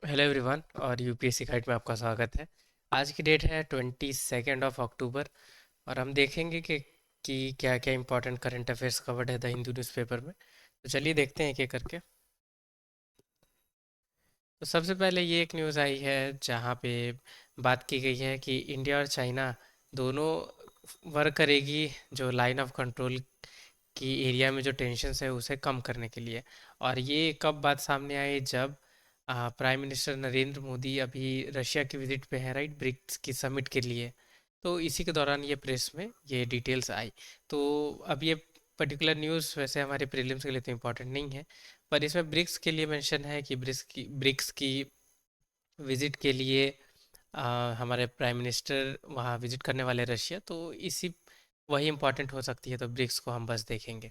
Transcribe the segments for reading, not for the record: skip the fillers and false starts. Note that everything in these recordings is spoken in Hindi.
हेलो एवरीवन और यूपीएससी गाइड में आपका स्वागत है। आज की डेट है 22 अक्टूबर और हम देखेंगे कि क्या क्या इंपॉर्टेंट करंट अफेयर्स कवर्ड है द हिंदू न्यूज़पेपर में। तो चलिए देखते हैं एक एक करके। तो सबसे पहले ये एक न्यूज़ आई है जहाँ पे बात की गई है कि इंडिया और चाइना दोनों वर्क करेगी जो लाइन ऑफ कंट्रोल की एरिया में जो टेंशन्स है उसे कम करने के लिए। और ये कब बात सामने आई जब प्राइम मिनिस्टर नरेंद्र मोदी अभी रशिया की विजिट पे है, राइट, ब्रिक्स की समिट के लिए। तो इसी के दौरान ये प्रेस में ये डिटेल्स आई। तो अब ये पर्टिकुलर न्यूज़ वैसे हमारे प्रीलिम्स के लिए तो इम्पोर्टेंट नहीं है, पर इसमें ब्रिक्स के लिए मेंशन है कि ब्रिक्स की विजिट के लिए हमारे प्राइम मिनिस्टर वहाँ विजिट करने वाले रशिया, तो इसी वही इम्पोर्टेंट हो सकती है। तो ब्रिक्स को हम बस देखेंगे।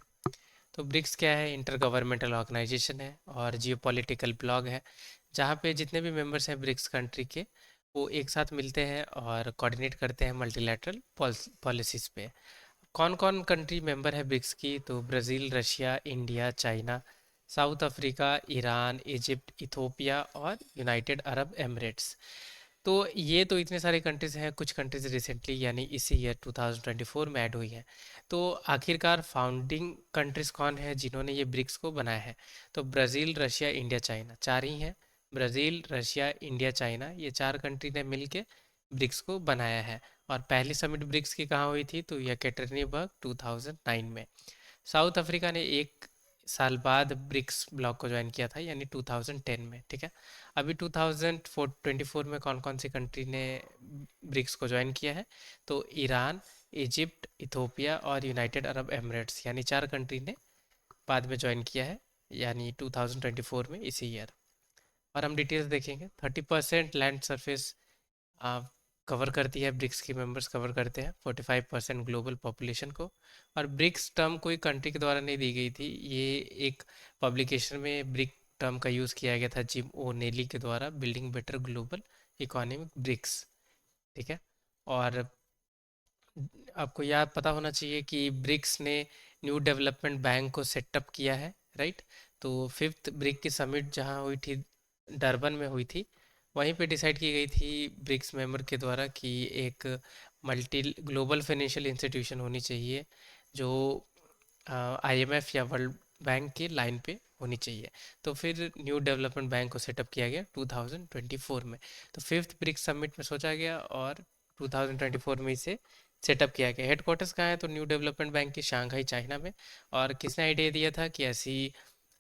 तो ब्रिक्स क्या है? इंटर गवर्नमेंटल ऑर्गेनाइजेशन है और जियोपॉलिटिकल ब्लॉग है जहाँ पे जितने भी मेंबर्स हैं ब्रिक्स कंट्री के, वो एक साथ मिलते हैं और कोऑर्डिनेट करते हैं मल्टीलैटरल पॉलिसीज़ पे। कौन कौन कंट्री मेंबर है ब्रिक्स की? तो Brazil, Russia, India, China, south Africa, Iran, Egypt, Ethiopia और यूनाइटेड अरब एमिरेट्स। तो ये तो इतने सारे कंट्रीज़ हैं। कुछ कंट्रीज़ रिसेंटली यानी इसी ईयर 2024 में ऐड हुई हैं। तो आखिरकार फाउंडिंग कंट्रीज़ कौन है जिन्होंने ये ब्रिक्स को बनाया है? तो ब्राज़ील, रशिया, इंडिया, चाइना, चार ही हैं। ब्राज़ील, रशिया, इंडिया, चाइना, ये चार कंट्री ने मिलके ब्रिक्स को बनाया है। और पहली समिट ब्रिक्स की कहाँ हुई थी? तो यकेटेरिनबर्ग 2009 में। साउथ अफ्रीका ने एक साल बाद ब्रिक्स ब्लॉक को ज्वाइन किया था यानी 2010 में, ठीक है। अभी 2024 में कौन कौन सी कंट्री ने ब्रिक्स को ज्वाइन किया है? तो ईरान, इजिप्ट, इथोपिया और यूनाइटेड अरब एमिरेट्स, यानी चार कंट्री ने बाद में ज्वाइन किया है यानी 2024 में, इसी ईयर। और हम डिटेल्स देखेंगे। 30% लैंड सरफेस कवर करती है, ब्रिक्स की मेंबर्स कवर करते हैं 45% ग्लोबल पॉपुलेशन को। और ब्रिक्स टर्म कोई कंट्री के द्वारा नहीं दी गई थी, ये एक पब्लिकेशन में ब्रिक टर्म का यूज़ किया गया था जिम ओ नेली के द्वारा, building better global economic BRICS, ठीक है। और आपको याद पता होना चाहिए कि ब्रिक्स ने न्यू डेवलपमेंट बैंक को सेटअप किया है, राइट। तो फिफ्थ ब्रिक की समिट जहाँ हुई थी, डरबन में हुई थी, वहीं पे डिसाइड की गई थी ब्रिक्स मेंबर के द्वारा कि एक मल्टी ग्लोबल फाइनेंशियल इंस्टीट्यूशन होनी चाहिए जो आईएमएफ या वर्ल्ड बैंक की लाइन पे होनी चाहिए। तो फिर न्यू डेवलपमेंट बैंक को सेटअप किया गया 2024 में। तो फिफ्थ ब्रिक्स समिट में सोचा गया और 2024 में इसे सेटअप किया गया। हेडक्वार्टर्स कहाँ है? तो न्यू डेवलपमेंट बैंक की शंघाई, चाइना में। और किसने आइडिया दिया था कि ऐसी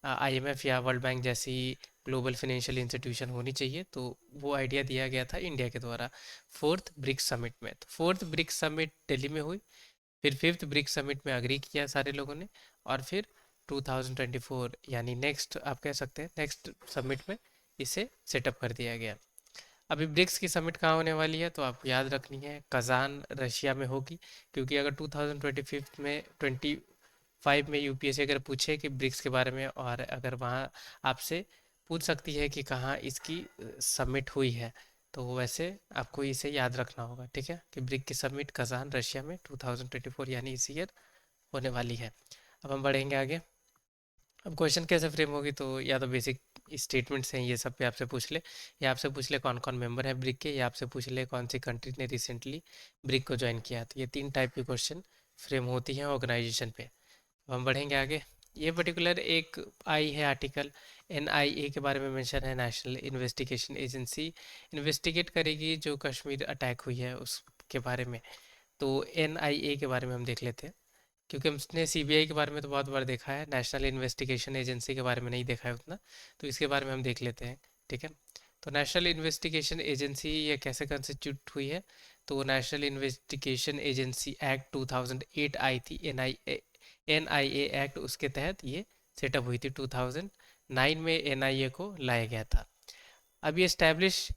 आईएमएफ या वर्ल्ड बैंक जैसी ग्लोबल फाइनेंशियल इंस्टीट्यूशन होनी चाहिए? तो वो आइडिया दिया गया था इंडिया के द्वारा फोर्थ ब्रिक्स समिट में। तो फोर्थ ब्रिक्स समिट दिल्ली में हुई, फिर फिफ्थ ब्रिक्स समिट में अग्री किया सारे लोगों ने, और फिर 2024 यानी नेक्स्ट, आप कह सकते हैं नेक्स्ट समिट में इसे सेटअप कर दिया गया। अभी ब्रिक्स की समिट कहाँ होने वाली है? तो आपको याद रखनी है, कजान रशिया में होगी। क्योंकि अगर 2025 में 25 में यूपीएससी अगर पूछे कि ब्रिक्स के बारे में, और अगर वहाँ आपसे पूछ सकती है कि कहाँ इसकी समिट हुई है, तो वैसे आपको इसे याद रखना होगा, ठीक है, कि ब्रिक की समिट कजान रशिया में 2024 यानी इसी ईयर होने वाली है। अब हम बढ़ेंगे आगे। अब क्वेश्चन कैसे फ्रेम होगी? तो या तो बेसिक स्टेटमेंट्स हैं ये सब पे आपसे पूछ ले, या आपसे पूछ ले कौन कौन मेंबर है ब्रिक के, या आपसे पूछ ले कौन सी कंट्री ने रिसेंटली ब्रिक को ज्वाइन किया। तो ये तीन टाइप के क्वेश्चन फ्रेम होती हैं ऑर्गेनाइजेशन पे। अब हम बढ़ेंगे आगे। ये पर्टिकुलर एक आई है आर्टिकल, एनआईए के बारे में मेंशन है, नेशनल इन्वेस्टिगेशन एजेंसी इन्वेस्टिगेट करेगी जो कश्मीर अटैक हुई है उसके बारे में। तो एनआईए के बारे में हम देख लेते हैं, क्योंकि हमने सीबीआई के बारे में तो बहुत बार देखा है, नेशनल इन्वेस्टिगेशन एजेंसी के बारे में नहीं देखा है उतना। तो इसके बारे में हम देख लेते हैं, ठीक है। तो नेशनल इन्वेस्टिगेशन एजेंसी ये कैसे कंस्टिट्यूट हुई है? तो नेशनल इन्वेस्टिगेशन एजेंसी एक्ट 2008 आई थी, एनआईए एक्ट, उसके तहत ये सेटअप हुई थी। 2009 में एनआईए को लाया गया था। अब ये इस्टेब्लिश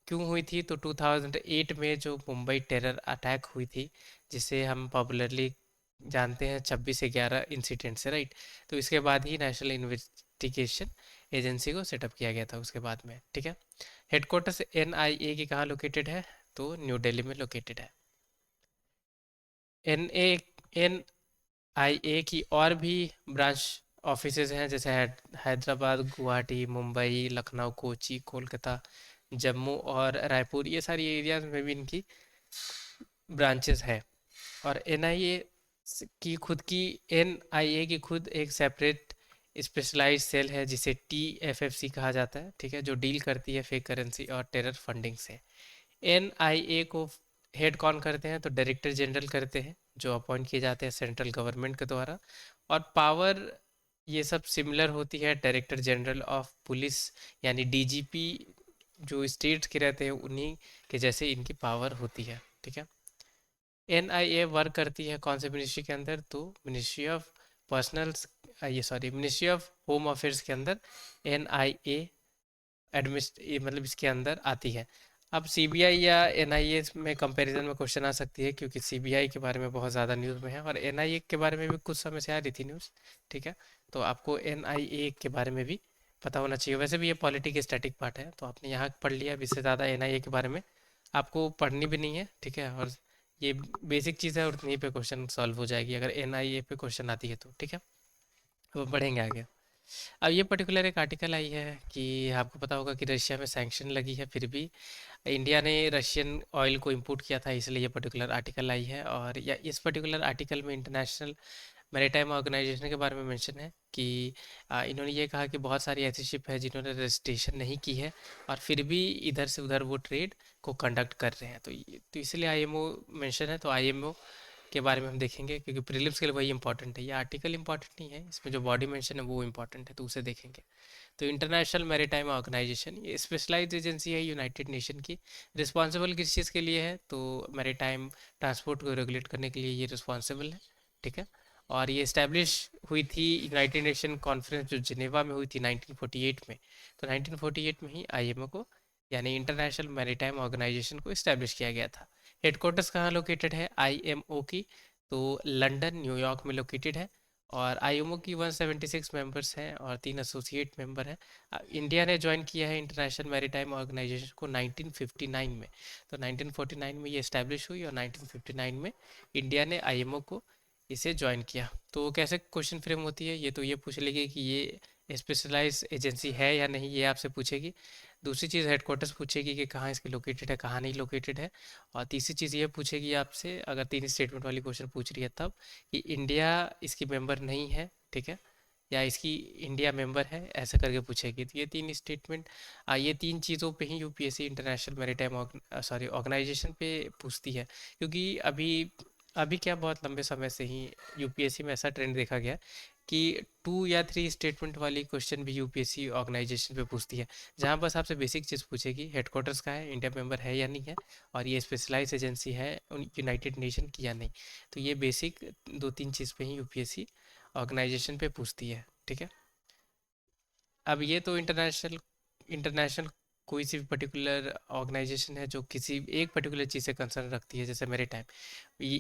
क्यों हुई थी? तो 2008 में जो मुंबई टेरर अटैक हुई थी, जिसे हम पॉपुलरली जानते हैं 26/11 इंसिडेंट से, राइट। तो इसके बाद ही नेशनल इन्वेस्टिगेशन एजेंसी को सेटअप किया गया था उसके बाद में, ठीक है। हेडक्वार्टर्स एनआईए की कहाँ लोकेटेड है? तो न्यू दिल्ली में लोकेटेड है। एन ए एन आईए की और भी ब्रांच ऑफिसेज हैं जैसे हैदराबाद, गुवाहाटी, मुंबई, लखनऊ, कोची, कोलकाता, जम्मू और रायपुर, ये सारी एरियाज में भी इनकी ब्रांचेस है। और एनआईए की खुद की एनआईए की खुद एक सेपरेट स्पेशलाइज्ड सेल है जिसे टीएफएफसी कहा जाता है, ठीक है, जो डील करती है फेक करेंसी और टेरर फंडिंग से। एनआईए को हेड कौन करते हैं? तो डायरेक्टर जनरल करते हैं, जो अपॉइंट किए जाते हैं सेंट्रल गवर्नमेंट के द्वारा। और पावर ये सब सिमिलर होती है डायरेक्टर जनरल ऑफ पुलिस यानी डीजीपी, जो स्टेट्स के रहते हैं उन्हीं के जैसे इनकी पावर होती है, ठीक है। एनआईए वर्क करती है कौन से मिनिस्ट्री के अंदर? तो मिनिस्ट्री ऑफ पर्सनल, ये sorry, ministry of home affairs के अंदर एनआईए मतलब इसके अंदर आती है। अब सीबीआई या एनआईए में कंपैरिजन में क्वेश्चन आ सकती है, क्योंकि सीबीआई के बारे में बहुत ज़्यादा न्यूज़ में है और एनआईए के बारे में भी कुछ समय से आ रही थी न्यूज़, ठीक है। तो आपको एनआईए के बारे में भी पता होना चाहिए। वैसे भी ये पॉलिटिक स्टैटिक पार्ट है, तो आपने यहाँ पढ़ लिया, अब इससे ज़्यादा एनआईए के बारे में आपको पढ़नी भी नहीं है, ठीक है। और ये बेसिक चीज़ है और इतनी पे क्वेश्चन सॉल्व हो जाएगी अगर एनआईए पे क्वेश्चन आती है तो, ठीक है। अब बढ़ेंगे आगे। अब ये पर्टिकुलर एक आर्टिकल आई है कि आपको पता होगा कि रशिया में सैंक्शन लगी है, फिर भी इंडिया ने रशियन ऑयल को इंपोर्ट किया था, इसलिए ये पर्टिकुलर आर्टिकल आई है। और या इस पर्टिकुलर आर्टिकल में इंटरनेशनल मैरीटाइम ऑर्गेनाइजेशन के बारे में मेंशन है कि इन्होंने ये कहा कि बहुत सारी ऐसी शिप है जिन्होंने रजिस्ट्रेशन नहीं की है और फिर भी इधर से उधर वो ट्रेड को कंडक्ट कर रहे हैं। तो इसलिए आईएमओ मेंशन है, तो आईएमओ के बारे में हम देखेंगे, क्योंकि प्रीलिम्स के लिए वही इंपॉर्टेंट है, ये आर्टिकल इंपॉर्टेंट नहीं है, इसमें जो बॉडी मेंशन है वो इंपॉर्टेंट है, तो उसे देखेंगे। तो इंटरनेशनल मैरीटाइम ऑर्गेनाइजेशन ये स्पेशलाइज्ड एजेंसी है यूनाइटेड नेशन की। रिस्पॉन्सिबल किस चीज़ के लिए है? तो मैरीटाइम ट्रांसपोर्ट को रेगुलेट करने के लिए ये रिस्पॉन्सिबल है, ठीक है। और ये इस्टेब्लिश हुई थी यूनाइटेड नेशन कॉन्फ्रेंस जो जिनेवा में हुई थी 1948 में। तो 1948 में ही आईएमओ को यानी इंटरनेशनल मैरीटाइम ऑर्गेनाइजेशन को इस्टेब्लिश किया गया था। हेडक्वार्टर्स कहाँ लोकेटेड है आईएमओ की? तो लंदन, न्यूयॉर्क में लोकेटेड है। और आईएमओ की 176 मेंबर्स हैं और 3 एसोसिएट मेंबर हैं। इंडिया ने ज्वाइन किया है इंटरनेशनल मैरीटाइम ऑर्गेनाइजेशन को 1959 में। तो 1949 में ये इस्टेब्लिश हुई और 1959 में इंडिया ने आईएमओ को इसे ज्वाइन किया। तो कैसे क्वेश्चन फ्रेम होती है? ये तो ये पूछ लेगी कि ये स्पेशलाइज एजेंसी है या नहीं, ये आपसे पूछेगी। दूसरी चीज़ हेडक्वार्टर्स पूछेगी कि कहाँ इसकी लोकेटेड है, कहाँ नहीं लोकेटेड है। और तीसरी चीज़ ये पूछेगी आपसे, अगर तीन स्टेटमेंट वाली क्वेश्चन पूछ रही है तब, कि इंडिया इसकी मेंबर नहीं है, ठीक है, या इसकी इंडिया मेंबर है, ऐसा करके पूछेगी। तो ये तीन स्टेटमेंट, ये तीन चीज़ों पे ही यूपीएससी इंटरनेशनल मैरीटाइम ऑर्गेनाइजेशन पे पूछती है। क्योंकि अभी अभी क्या, बहुत लंबे समय से ही यूपीएससी में ऐसा ट्रेंड देखा गया कि 2 या 3 स्टेटमेंट वाली क्वेश्चन भी यूपीएससी ऑर्गेनाइजेशन पे पूछती है, जहाँ बस आपसे बेसिक चीज़ पूछेगी हेडक्वार्टर्स का है, इंडिया मेंबर है या नहीं है, और ये स्पेशलाइज एजेंसी है यूनाइटेड नेशन की या नहीं। तो ये बेसिक 2-3 चीज़ पे ही यूपीएससी ऑर्गेनाइजेशन पे पूछती है, ठीक है। अब ये तो इंटरनेशनल इंटरनेशनल कोई सी भी पर्टिकुलर ऑर्गेनाइजेशन है जो किसी एक पर्टिकुलर चीज़ से कंसर्न रखती है, जैसे मेरे टाइम,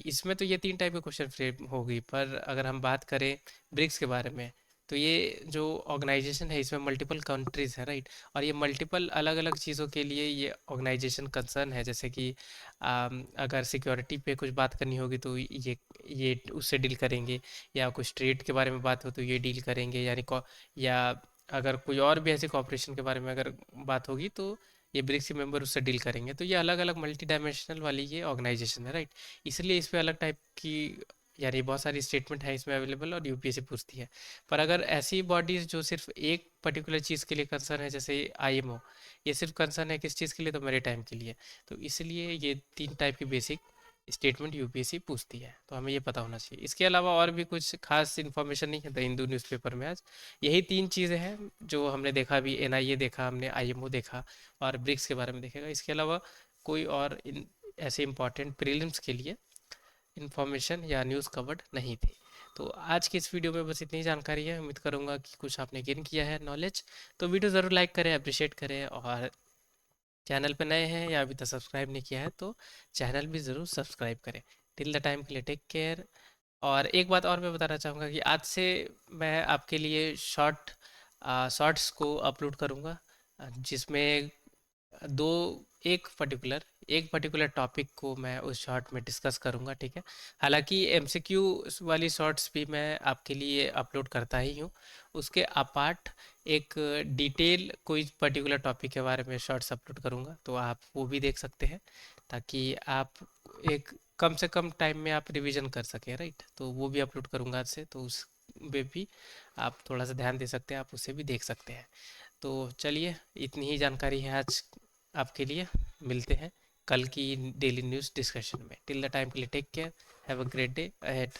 इसमें तो ये 3 टाइप के क्वेश्चन फ्रेम हो गई। पर अगर हम बात करें ब्रिक्स के बारे में, तो ये जो ऑर्गेनाइजेशन है इसमें मल्टीपल कंट्रीज़ है, राइट। और ये मल्टीपल अलग अलग चीज़ों के लिए ये ऑर्गेनाइजेशन कंसर्न है, जैसे कि अगर सिक्योरिटी पे कुछ बात करनी होगी तो ये उससे डील करेंगे, या कुछ ट्रेड के बारे में बात हो तो ये डील करेंगे, या अगर कोई और भी ऐसे कॉपरेशन के बारे में अगर बात होगी तो ये ब्रिक्स के मेंबर उससे डील करेंगे। तो ये अलग अलग मल्टी डायमेंशनल वाली ये ऑर्गेनाइजेशन है, राइट। इसलिए इस पे अलग टाइप की यानी बहुत सारी स्टेटमेंट है इसमें अवेलेबल और यूपीएससी पूछती है। पर अगर ऐसी बॉडीज जो सिर्फ एक पर्टिकुलर चीज़ के लिए कंसर्न है, जैसे आईएमओ, ये सिर्फ कंसर्न है किस चीज़ के लिए? तो मेरे टाइम के लिए। तो इसलिए ये 3 टाइप की बेसिक स्टेटमेंट यूपीएससी पूछती है, तो हमें ये पता होना चाहिए। इसके अलावा और भी कुछ खास इन्फॉर्मेशन नहीं है द हिंदू न्यूज़पेपर में आज। यही 3 चीज़ें हैं जो हमने देखा, अभी एनआईए देखा हमने, आईएमओ देखा और ब्रिक्स के बारे में देखेगा। इसके अलावा कोई और ऐसे इंपॉर्टेंट प्रीलिम्स के लिए इंफॉर्मेशन या न्यूज़ कवर्ड नहीं थी। तो आज की इस वीडियो में बस इतनी जानकारी है, उम्मीद करूँगा कि कुछ आपने गेन किया है नॉलेज। तो वीडियो ज़रूर लाइक करें, अप्रिशिएट करें, और चैनल पे नए हैं या अभी तक सब्सक्राइब नहीं किया है तो चैनल भी ज़रूर सब्सक्राइब करें। टिल द टाइम के लिए टेक केयर। और एक बात और मैं बताना चाहूँगा कि आज से मैं आपके लिए शॉर्ट्स को अपलोड करूँगा, जिसमें दो एक पर्टिकुलर टॉपिक को मैं उस शॉर्ट में डिस्कस करूंगा, ठीक है। हालांकि एमसीक्यू वाली शॉर्ट्स भी मैं आपके लिए अपलोड करता ही हूँ। उसके अपार्ट एक डिटेल कोई पर्टिकुलर टॉपिक के बारे में शॉर्ट्स अपलोड करूंगा, तो आप वो भी देख सकते हैं, ताकि आप एक कम से कम टाइम में आप रिवीजन कर सकें, राइट। तो वो भी अपलोड करूंगा आज से, तो उस पे भी आप थोड़ा सा ध्यान दे सकते हैं, आप उसे भी देख सकते हैं। तो चलिए, इतनी ही जानकारी है आज आपके लिए। मिलते हैं कल की डेली न्यूज़ डिस्कशन में। टिल द टाइम के लिए take care, have a great day ahead.